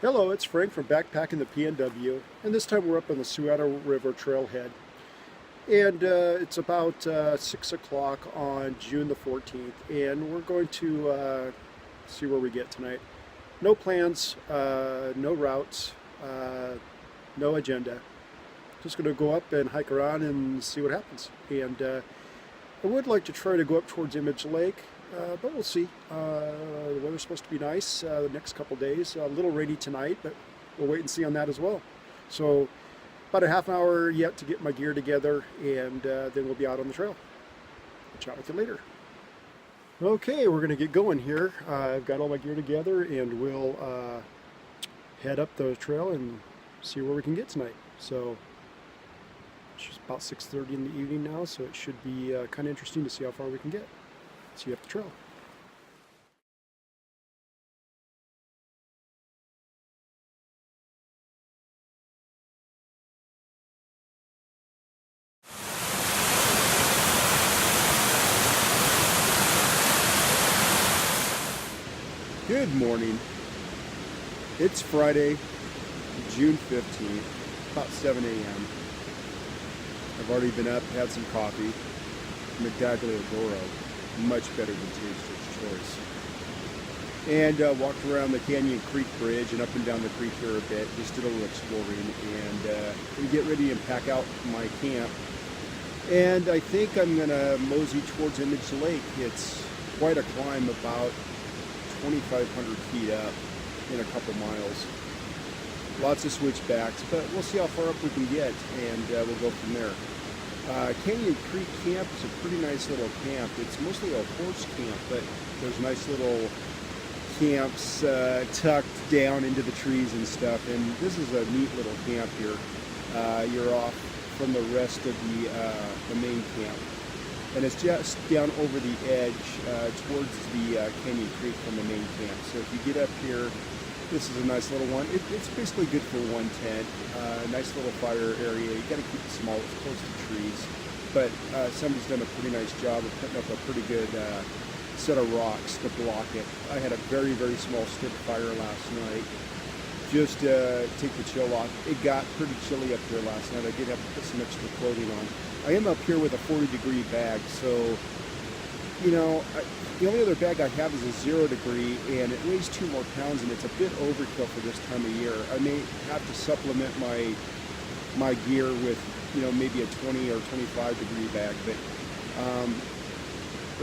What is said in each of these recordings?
Hello, it's Frank from Backpacking the PNW, and this time we're up on the Suiattle River trailhead. And it's about 6 o'clock on June the 14th, and we're going to see where we get tonight. No plans, no routes, no agenda. Just going to go up and hike around and see what happens. And I would like to try to go up towards Image Lake, but we'll see. The weather's supposed to be nice the next couple days. A little rainy tonight, but we'll wait and see on that as well. So about a half hour yet to get my gear together, and then we'll be out on the trail. I'll chat with you later. Okay, we're going to get going here. I've got all my gear together, and we'll head up the trail and see where we can get tonight. So it's about 6:30 in the evening now, so it should be kind of interesting to see how far we can get. See you up the trail. Good morning. It's Friday, June 15th, about 7 a.m. I've already been up, had some coffee. Medaglia Doro, much better than Taster's Choice. And walked around the Canyon Creek Bridge and up and down the creek here a bit, just did a little exploring, and we get ready and pack out my camp. And I think I'm gonna mosey towards Image Lake. It's quite a climb, about 2,500 feet up in a couple miles. Lots of switchbacks, but we'll see how far up we can get, and we'll go from there. Canyon Creek Camp is a pretty nice little camp. It's mostly a horse camp, but there's nice little camps tucked down into the trees and stuff, and this is a neat little camp here. You're off from the rest of the main camp, and it's just down over the edge towards the Canyon Creek from the main camp. So if you get up here, this is a nice little one. It's basically good for one tent. Nice little fire area. You got to keep it small. It's close to trees, but somebody's done a pretty nice job of putting up a pretty good set of rocks to block it. I had a very, very small stick fire last night, just take the chill off. It got pretty chilly up here last night. I did have to put some extra clothing on. I am up here with a 40-degree bag, so you know, the only other bag I have is a 0 degree, and it weighs 2 more pounds, and it's a bit overkill for this time of year. I may have to supplement my gear with, you know, maybe a 20 or 25 degree bag, but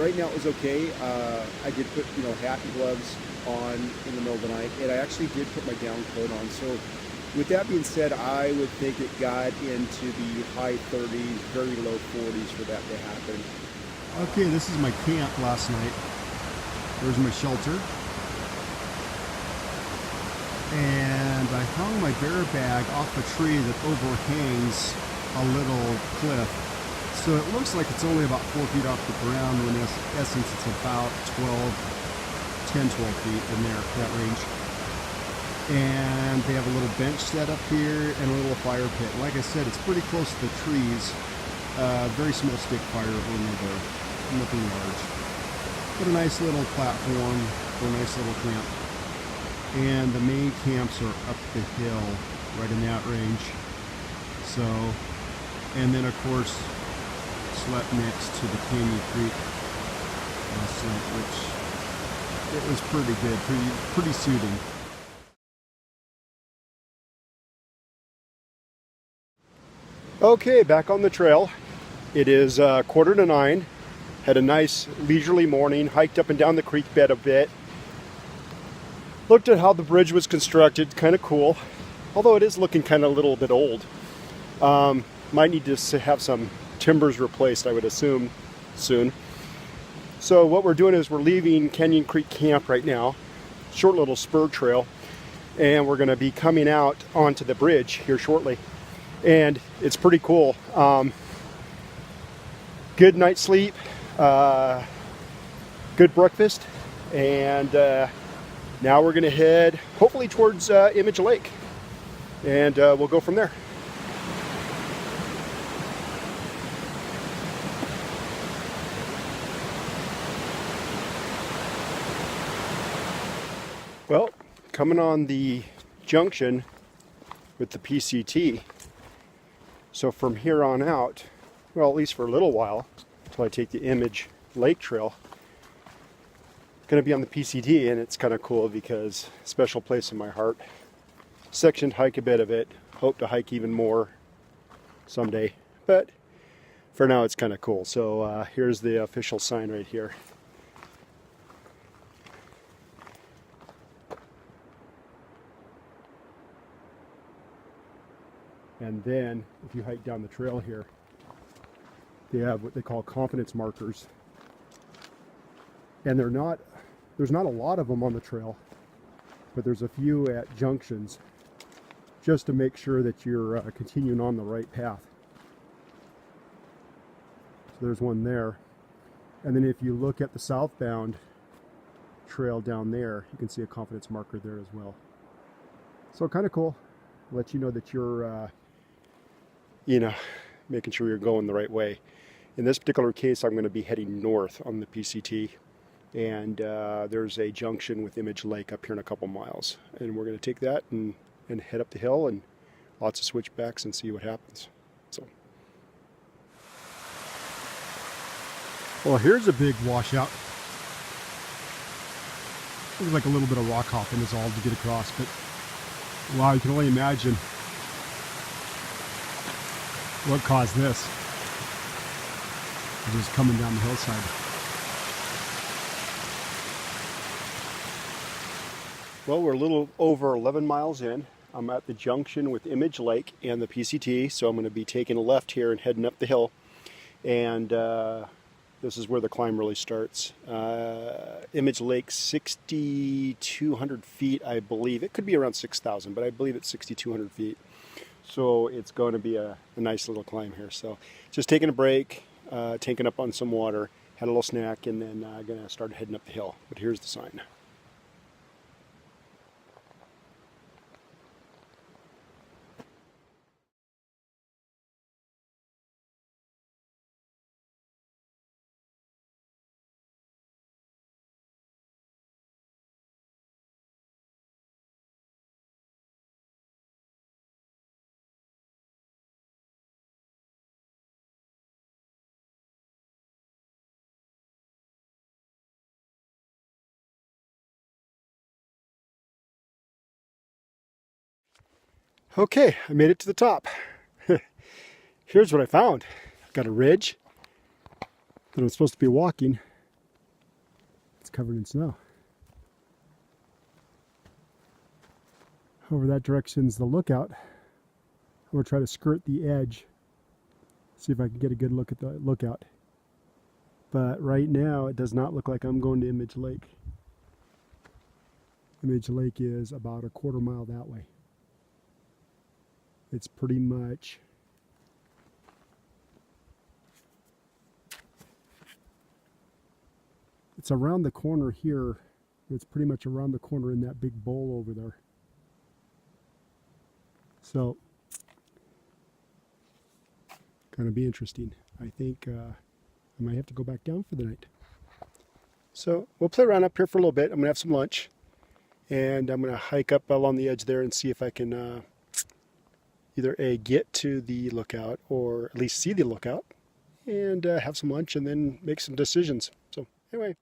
right now it was okay. I did put, you know, hat and gloves on in the middle of the night, and I actually did put my down coat on. So with that being said, I would think it got into the high 30s, very low 40s for that to happen. Okay, this is my camp last night. There's my shelter. And I hung my bear bag off a tree that overhangs a little cliff. So it looks like it's only about 4 feet off the ground, when in essence it's about 10, 12 feet in there, that range. And they have a little bench set up here and a little fire pit. Like I said, it's pretty close to the trees. Very small stick fire over there, nothing large. But a nice little platform for a nice little camp. And the main camps are up the hill, right in that range. So, and then of course, slept next to the Canyon Creek last night, which it was pretty good, pretty soothing. Okay, back on the trail. It is 8:45. Had a nice leisurely morning, hiked up and down the creek bed a bit. Looked at how the bridge was constructed, kind of cool. Although it is looking kind of a little bit old. Might need to have some timbers replaced, I would assume, soon. So what we're doing is we're leaving Canyon Creek Camp right now. Short little spur trail. And we're going to be coming out onto the bridge here shortly. And it's pretty cool. Good night's sleep, good breakfast, and now we're going to head hopefully towards Image Lake, and we'll go from there. Well, coming on the junction with the PCT. So from here on out, well, at least for a little while, until I take the Image Lake Trail, going to be on the PCT, and it's kind of cool because special place in my heart. Sectioned hike a bit of it, hope to hike even more someday, but for now it's kind of cool. So here's the official sign right here. And then if you hike down the trail here, they have what they call confidence markers, and there's not a lot of them on the trail, but there's a few at junctions just to make sure that you're continuing on the right path. So there's one there, and then if you look at the southbound trail down there, you can see a confidence marker there as well. So kind of cool. Let you know that you're making sure you're going the right way. In this particular case, I'm going to be heading north on the PCT, and there's a junction with Image Lake up here in a couple miles, and we're going to take that and head up the hill, and lots of switchbacks, and see what happens. So, well, here's a big washout. Looks like a little bit of rock hopping is all to get across, but wow, you can only imagine what caused this. Just coming down the hillside. Well, we're a little over 11 miles in. I'm at the junction with Image Lake and the PCT, so I'm going to be taking a left here and heading up the hill. And this is where the climb really starts. Image Lake, 6,200 feet, I believe. It could be around 6,000, but I believe it's 6,200 feet. So it's going to be a nice little climb here. So just taking a break, tanking up on some water, had a little snack, and then going to start heading up the hill. But here's the sign. Okay, I made it to the top. Here's what I found. I've got a ridge that I'm supposed to be walking. It's covered in snow. Over that direction's the lookout. I'm going to try to skirt the edge, see if I can get a good look at the lookout. But right now it does not look like I'm going to Image Lake. Image Lake is about a quarter mile that way. It's pretty much it's around the corner here. It's pretty much around the corner in that big bowl over there. So, gonna be interesting. I think I might have to go back down for the night. So we'll play around up here for a little bit. I'm gonna have some lunch, and I'm gonna hike up along the edge there and see if I can either get to the lookout or at least see the lookout, and have some lunch and then make some decisions. So anyway.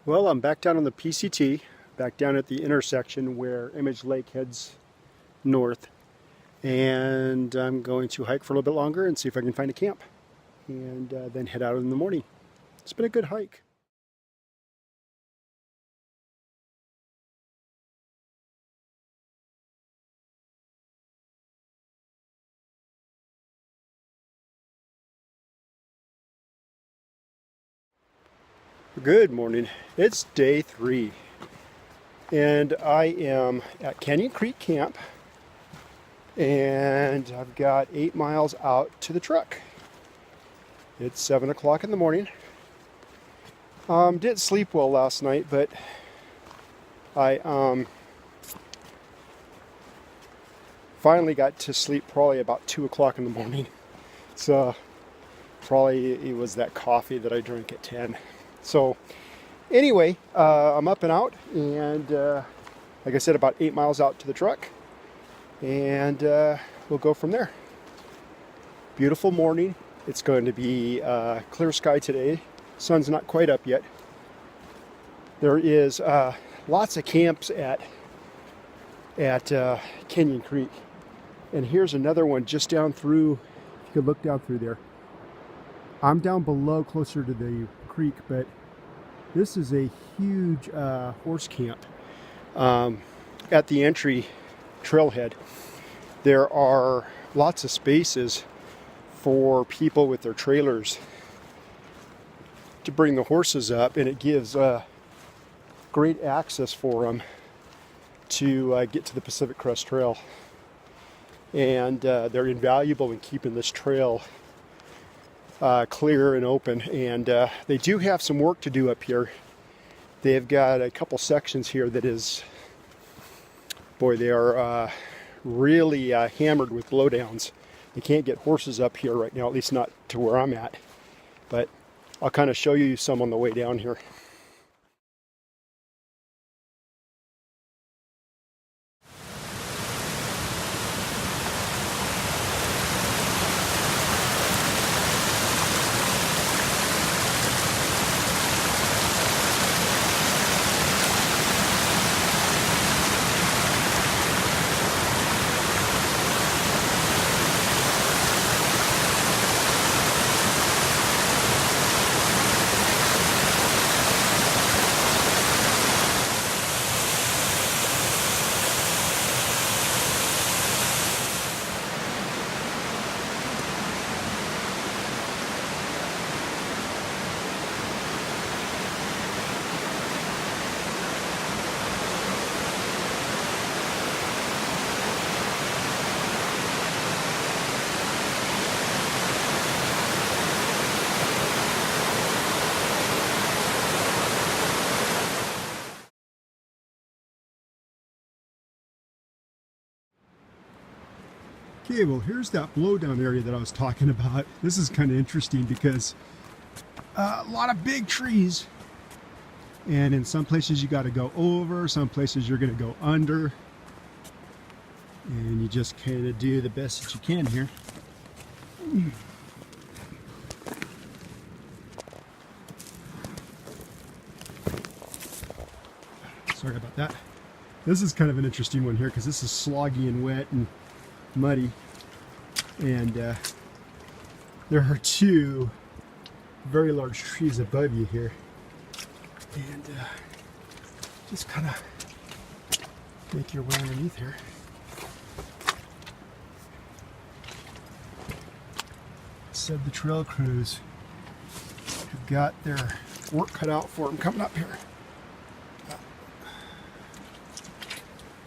Well, I'm back down on the PCT, back down at the intersection where Image Lake heads north, and I'm going to hike for a little bit longer and see if I can find a camp, and then head out in the morning. It's been a good hike. Good morning. It's day 3, and I am at Canyon Creek Camp, and I've got 8 miles out to the truck. It's 7 o'clock in the morning. Didn't sleep well last night, but I finally got to sleep probably about 2 o'clock in the morning. So probably it was that coffee that I drank at 10. So anyway, I'm up and out, and like I said, about 8 miles out to the truck, and we'll go from there. Beautiful morning. It's going to be clear sky today. Sun's not quite up yet. There is lots of camps at Canyon Creek, and here's another one just down through. You could look down through there. I'm down below, closer to the creek, but this is a huge horse camp at the entry trailhead. There are lots of spaces for people with their trailers to bring the horses up, and it gives great access for them to get to the Pacific Crest Trail. And they're invaluable in keeping this trail clear and open, and they do have some work to do up here. They've got a couple sections here that is, boy, they are really hammered with blowdowns. They can't get horses up here right now, at least not to where I'm at, but I'll kind of show you some on the way down here. Okay, well, here's that blowdown area that I was talking about. This is kind of interesting because a lot of big trees, and in some places you got to go over, some places you're going to go under, and you just kind of do the best that you can here. Sorry about that. This is kind of an interesting one here because this is sloggy and wet and muddy, and there are 2 very large trees above you here, and just kind of make your way underneath here. Said the trail crews have got their work cut out for them coming up here.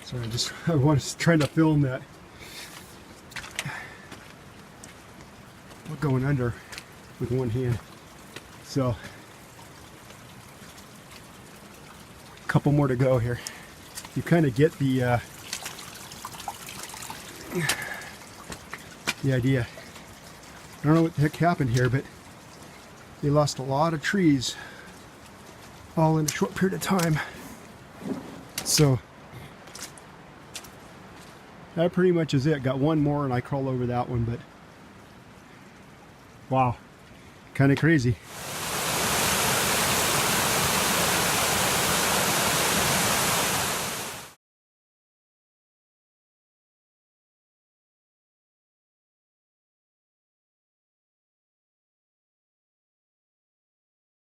Sorry, I was trying to film that. We're going under with one hand. So, a couple more to go here. You kind of get the idea. I don't know what the heck happened here, but they lost a lot of trees all in a short period of time. So, that pretty much is it. Got one more and I crawl over that one, but wow, kind of crazy.